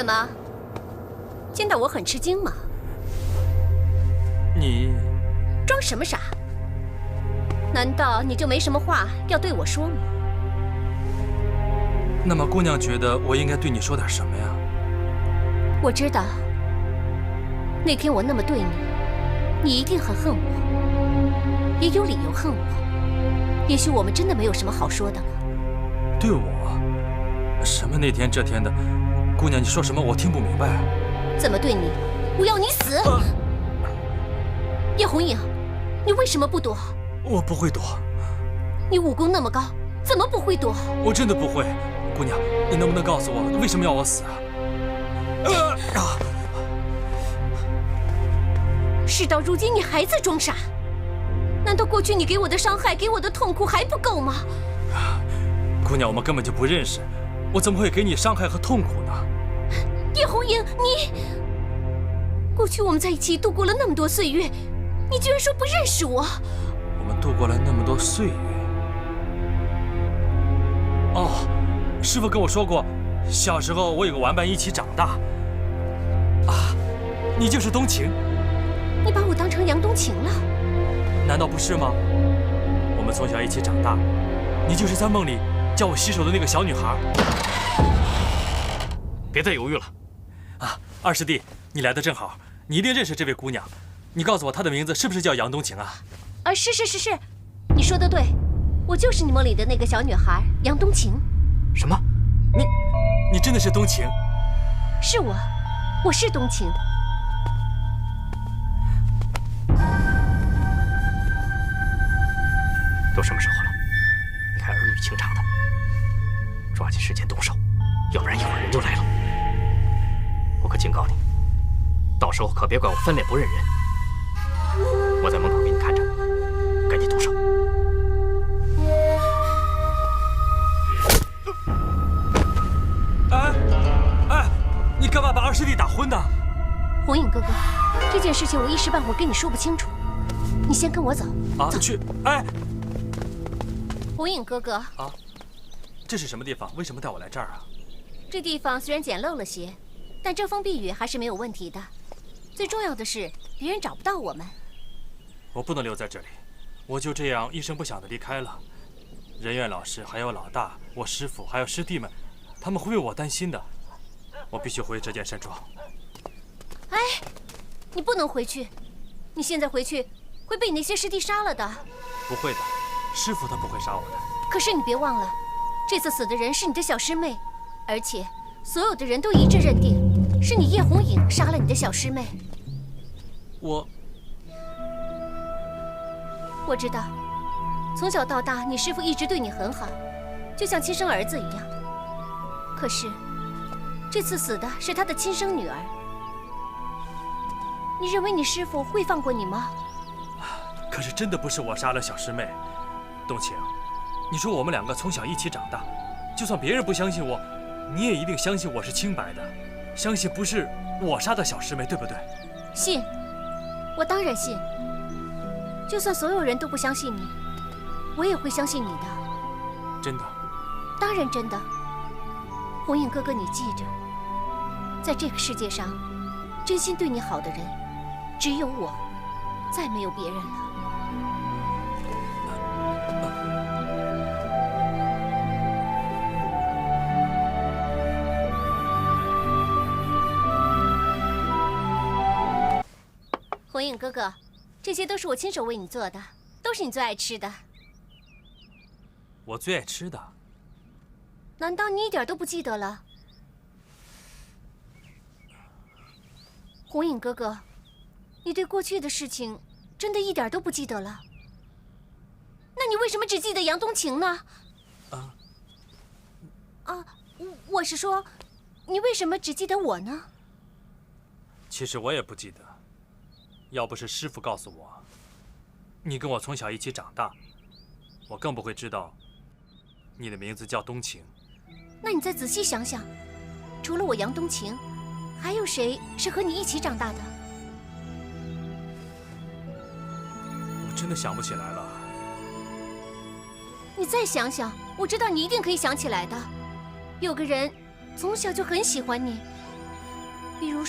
怎么，见到我很吃惊吗？你装什么傻？难道你就没什么话要对我说吗？那么姑娘觉得我应该对你说点什么呀？我知道，那天我那么对你，你一定很恨我，也有理由恨我。也许我们真的没有什么好说的了。对我？什么那天这天的？姑娘，你说什么？我听不明白。怎么对你？我要你死！叶红影，你为什么不躲？我不会躲。你武功那么高，怎么不会躲？我真的不会。姑娘，你能不能告诉我，为什么要我死啊？事到如今，你还在装傻？难道过去你给我的伤害、给我的痛苦还不够吗？姑娘，我们根本就不认识，我怎么会给你伤害和痛苦呢？叶红影，你……过去我们在一起度过了那么多岁月，你居然说不认识我？我们度过了那么多岁月。哦，师傅跟我说过，小时候我有个玩伴一起长大。啊，你就是冬晴。你把我当成杨冬晴了？难道不是吗？我们从小一起长大，你就是在梦里叫我洗手的那个小女孩。别再犹豫了。啊，二师弟，你来的正好，你一定认识这位姑娘。你告诉我她的名字是不是叫杨冬晴啊？是，你说的对，我就是你梦里的那个小女孩杨冬晴。什么？你真的是冬晴？是我是冬晴。都什么时候了，你还儿女情长的，抓紧时间动手，要不然一会儿人就来了。我可警告你，到时候可别怪我翻脸不认人。我在门口给你看着，赶紧动手。哎，你干嘛把二师弟打昏呢？红影哥哥，这件事情我一时半会儿跟你说不清楚，你先跟我走。走去。哎，红影哥哥啊，这是什么地方？为什么带我来这儿啊？这地方虽然简陋了些，但遮风避雨还是没有问题的。最重要的是，别人找不到我们。我不能留在这里，我就这样一声不响地离开了。仁院老师，还有老大，我师父，还有师弟们，他们会为我担心的。我必须回这间山庄。哎，你不能回去，你现在回去会被那些师弟杀了的。不会的，师父他不会杀我的。可是你别忘了，这次死的人是你的小师妹，而且所有的人都一致认定是你叶红影杀了你的小师妹。我知道，从小到大你师父一直对你很好，就像亲生儿子一样。可是这次死的是他的亲生女儿，你认为你师父会放过你吗？可是真的不是我杀了小师妹。冬晴，你说我们两个从小一起长大，就算别人不相信我，你也一定相信我是清白的，相信不是我杀的小师妹，对不对？信，我当然信。就算所有人都不相信你，我也会相信你的。真的？当然真的。红影哥哥，你记着，在这个世界上，真心对你好的人，只有我，再没有别人了。红影哥哥，这些都是我亲手为你做的，都是你最爱吃的。我最爱吃的？难道你一点都不记得了？红影哥哥，你对过去的事情真的一点都不记得了？那你为什么只记得杨冬晴呢？我是说，你为什么只记得我呢？其实我也不记得。要不是师父告诉我，你跟我从小一起长大，我更不会知道你的名字叫冬晴。那你再仔细想想，除了我杨冬晴，还有谁是和你一起长大的？我真的想不起来了。你再想想，我知道你一定可以想起来的。有个人从小就很喜欢你，比如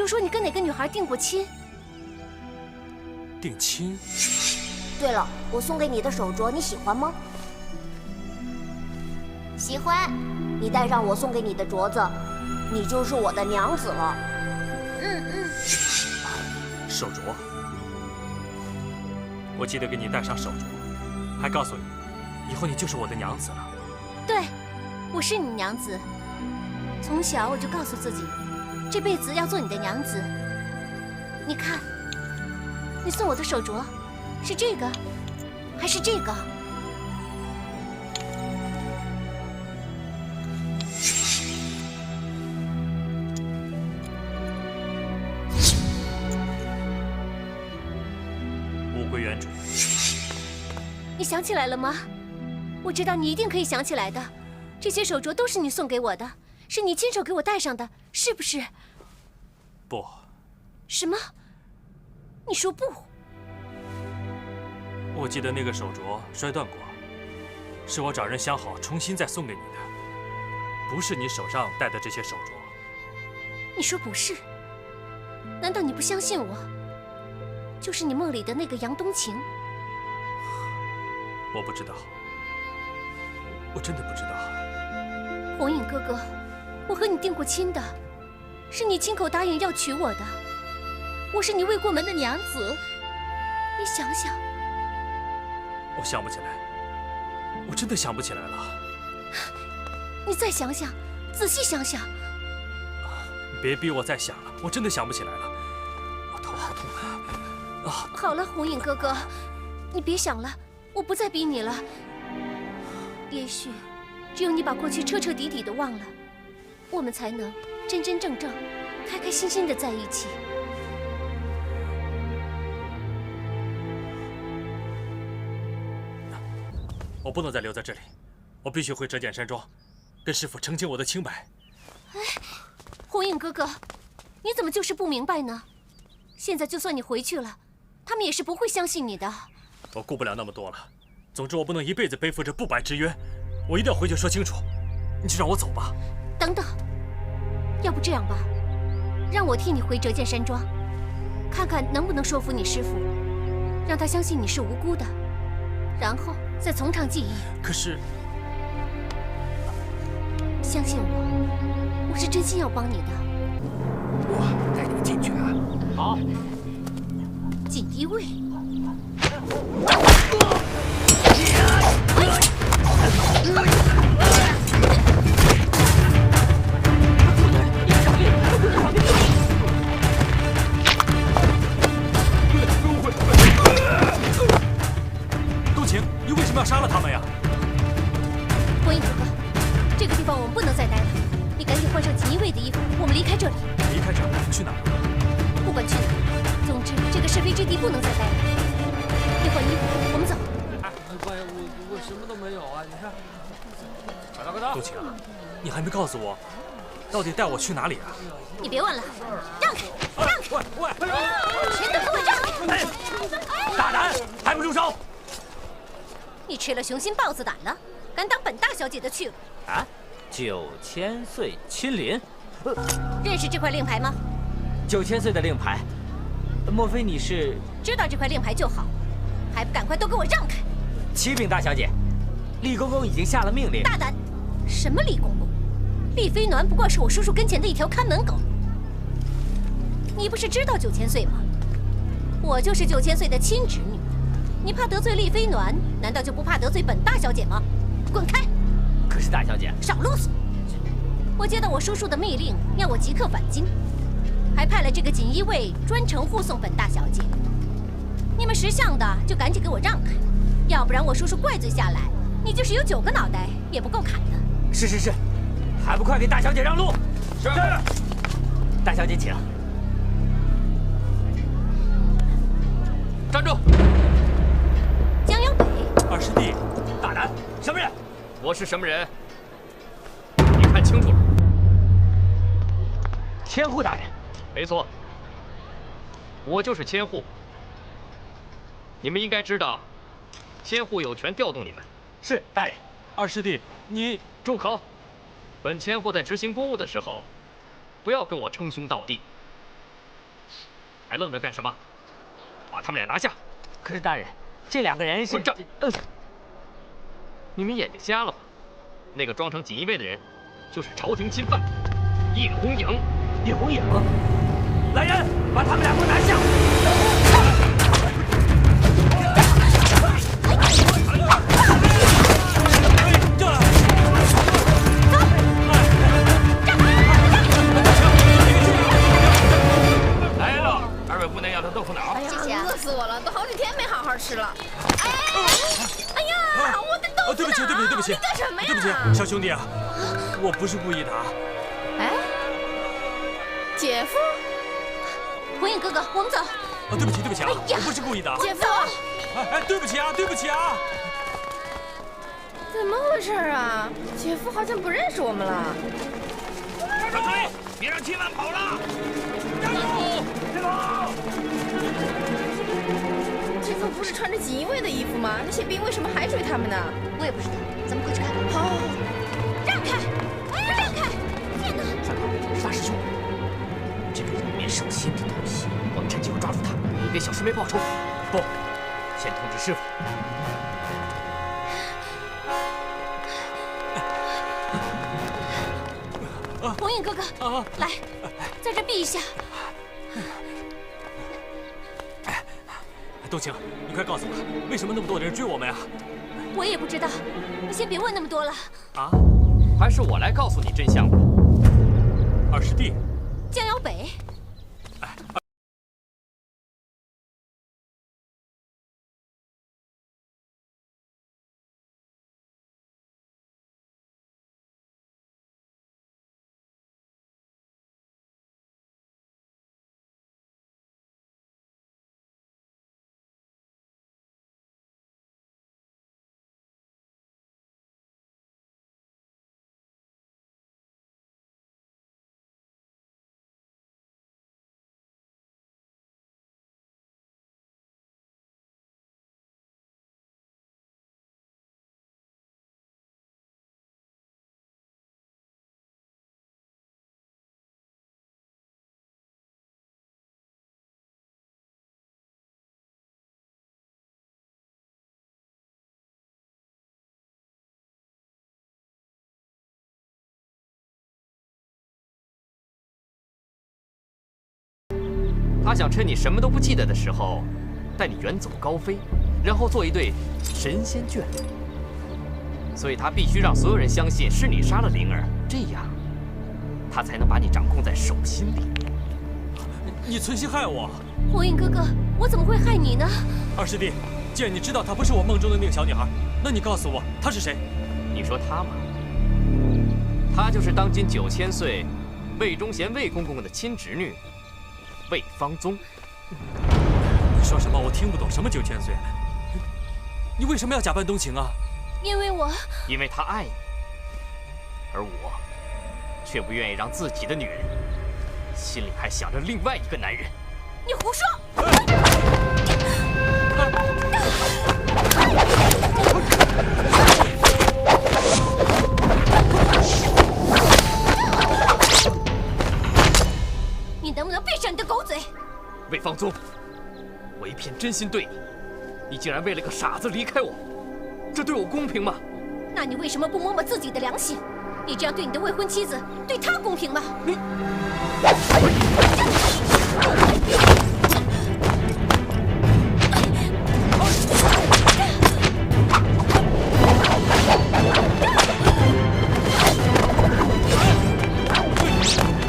说你跟哪个女孩定过亲？定亲？对了，我送给你的手镯你喜欢吗？喜欢。你戴上我送给你的镯子，你就是我的娘子了。手镯，我记得给你戴上手镯，还告诉你，以后你就是我的娘子了。对，我是你娘子。从小我就告诉自己，这辈子要做你的娘子。你看，你送我的手镯，是这个，还是这个？物归原主。你想起来了吗？我知道你一定可以想起来的。这些手镯都是你送给我的，是你亲手给我戴上的，是不是？不。什么？你说不？我记得那个手镯摔断过，是我找人相好重新再送给你的，不是你手上戴的这些手镯。你说不是？难道你不相信我？就是你梦里的那个杨冬晴？我不知道，我真的不知道。红影哥哥，我和你定过亲的，是你亲口答应要娶我的，我是你未过门的娘子。你想想。我想不起来，我真的想不起来了。你再想想，仔细想想。别逼我再想了，我真的想不起来了。我头好痛啊！好了，红影哥哥，你别想了，我不再逼你了。也许，只有你把过去彻彻底底的忘了，我们才能真真正正、开开心心的在一起。我不能再留在这里，我必须回折剑山庄，跟师父澄清我的清白。哎，红影哥哥，你怎么就是不明白呢？现在就算你回去了，他们也是不会相信你的。我顾不了那么多了，总之我不能一辈子背负着不白之冤，我一定要回去说清楚。你就让我走吧。等等，要不这样吧，让我替你回折剑山庄，看看能不能说服你师父，让他相信你是无辜的，然后再从长计议。可是，相信我，我是真心要帮你的。我带你进去啊！好。锦衣卫。冬晴，你为什么要杀了他们呀？火影哥哥，这个地方我们不能再待了，你赶紧换上锦衣卫的衣服，我们离开这里。离开这儿去哪儿？不管去哪儿，总之这个是非之地不能再待了。你换衣服，我们走。我什么都没有啊！你看，冬晴，你还没告诉我，到底带我去哪里啊？你别问了，让开，让开！喂，全都给我让开！大胆，还不住手！你吃了雄心豹子胆了，敢当本大小姐的去路啊！9000岁亲临，认识这块令牌吗？9000岁的令牌，莫非你是？知道这块令牌就好，还不赶快都给我让开！启禀大小姐，厉公公已经下了命令。大胆！什么厉公公？厉飞鸾不过是我叔叔跟前的一条看门狗。你不是知道9000岁吗？我就是9000岁的亲侄女，你怕得罪厉飞鸾，难道就不怕得罪本大小姐吗？滚开！可是大小姐，少啰嗦！我接到我叔叔的密令，要我即刻返京，还派了这个锦衣卫专程护送本大小姐。你们识相的就赶紧给我让开，要不然我叔叔怪罪下来，你就是有9个脑袋也不够砍的。是，还不快给大小姐让路！是。大小姐请。站住！江阳北，二师弟，大胆！什么人？我是什么人？你看清楚了。千户大人。没错，我就是千户。你们应该知道，千户有权调动你们。是大人。二师弟，你住口！本千户在执行公务的时候，不要跟我称兄道弟。还愣着干什么？把他们俩拿下！可是大人，这2个人是……你们眼睛瞎了吧？那个装成锦衣卫的人，就是朝廷钦犯叶红影。叶红影，来人，把他们俩给我拿下！来了，2位姑娘要的豆腐脑。谢谢。饿死我了，都好几天没好好吃了。哎呀，我的豆腐脑！对不起，对不起，你干什么呀？对不起，小兄弟啊，我不是故意的啊。哎，姐夫，火影哥哥，我们走。对不起啊，我不是故意的。姐夫，对不起啊！怎么回事啊？姐夫好像不认识我们了。快追！别让千万跑了！加油！姐夫不是穿着锦衣卫的衣服吗？那些兵为什么还追他们呢？我也不知道，咱们快去看看。好，让开！让开！天哪！大师兄，这个人面兽心的东西，我们趁机会抓住他，给小师妹报仇。不，先通知师傅。火影哥哥，来，在这避一下。冬青，你快告诉我，为什么那么多人追我们呀？我也不知道，你先别问那么多了。啊？还是我来告诉你真相吧。二师弟，江瑶北。他想趁你什么都不记得的时候，带你远走高飞，然后做一对神仙眷侣。所以他必须让所有人相信是你杀了灵儿，这样他才能把你掌控在手心里。你存心害我！火影哥哥，我怎么会害你呢？二师弟，既然你知道她不是我梦中的那个小女孩，那你告诉我她是谁？你说她吗？她就是当今9000岁魏忠贤魏公公的亲侄女魏芳宗。你说什么？我听不懂。什么9000岁？你为什么要假扮冬晴啊？因为他爱你，而我却不愿意让自己的女人心里还想着另外一个男人。你胡说！你能不能闭上你的狗嘴？魏芳宗，我一片真心对你，你竟然为了个傻子离开我，这对我公平吗？那你为什么不摸摸自己的良心？你这样对你的未婚妻子，对她公平吗？你。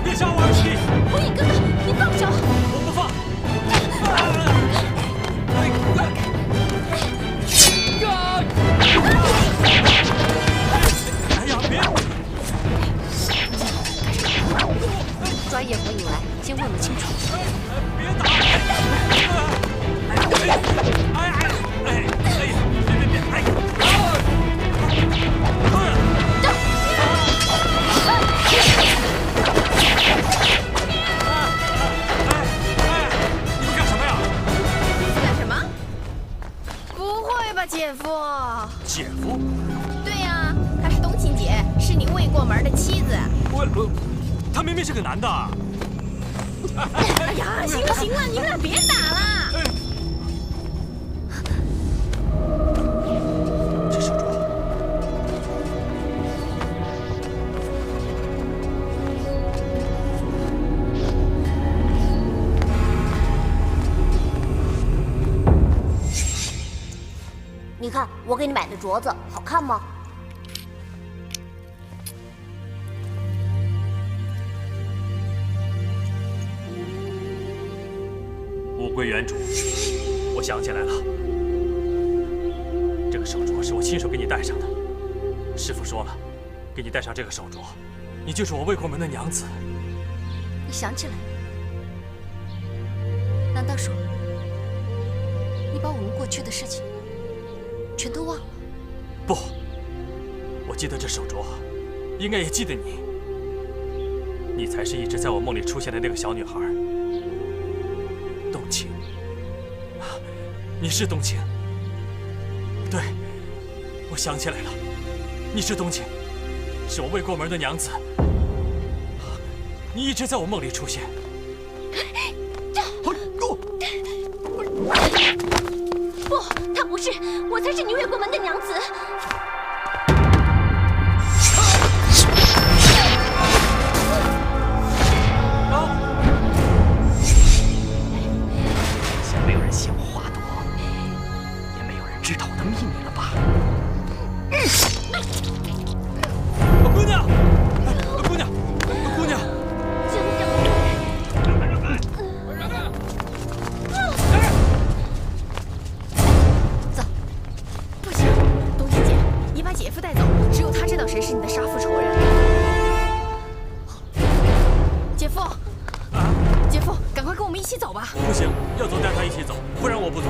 别杀我二师弟！火影哥哥，你放手！我不放！哎呀，别！抓叶火影来，先问问清楚。别打！你们干什么呀？干什么？不会吧，姐夫？姐夫？对呀，她是冬青姐，是你未过门的妻子。他明明是个男的。哎呀，行了行了，你们俩别打了。这手镯，你看我给你买的镯子好看吗？物归原主。我想起来了，这个手镯是我亲手给你戴上的。师傅说了，给你戴上这个手镯，你就是我未过门的娘子。你想起来了？难道说你把我们过去的事情全都忘了？不，我记得这手镯，应该也记得你。你才是一直在我梦里出现的那个小女孩，冬青。你是冬青。对，我想起来了，你是冬青，是我未过门的娘子。你一直在我梦里出现。不，她不是，我才是你未过门的娘子。想没有人嫌我话多，也没有人知道我的秘密了吧？姑娘，姑娘，姑娘！走。不行，冬青姐，你把姐夫带走，只有他知道谁是你的杀父仇人。姐夫，姐夫，赶快跟我们一起走吧。不行，要走带他一起走，不然我不走。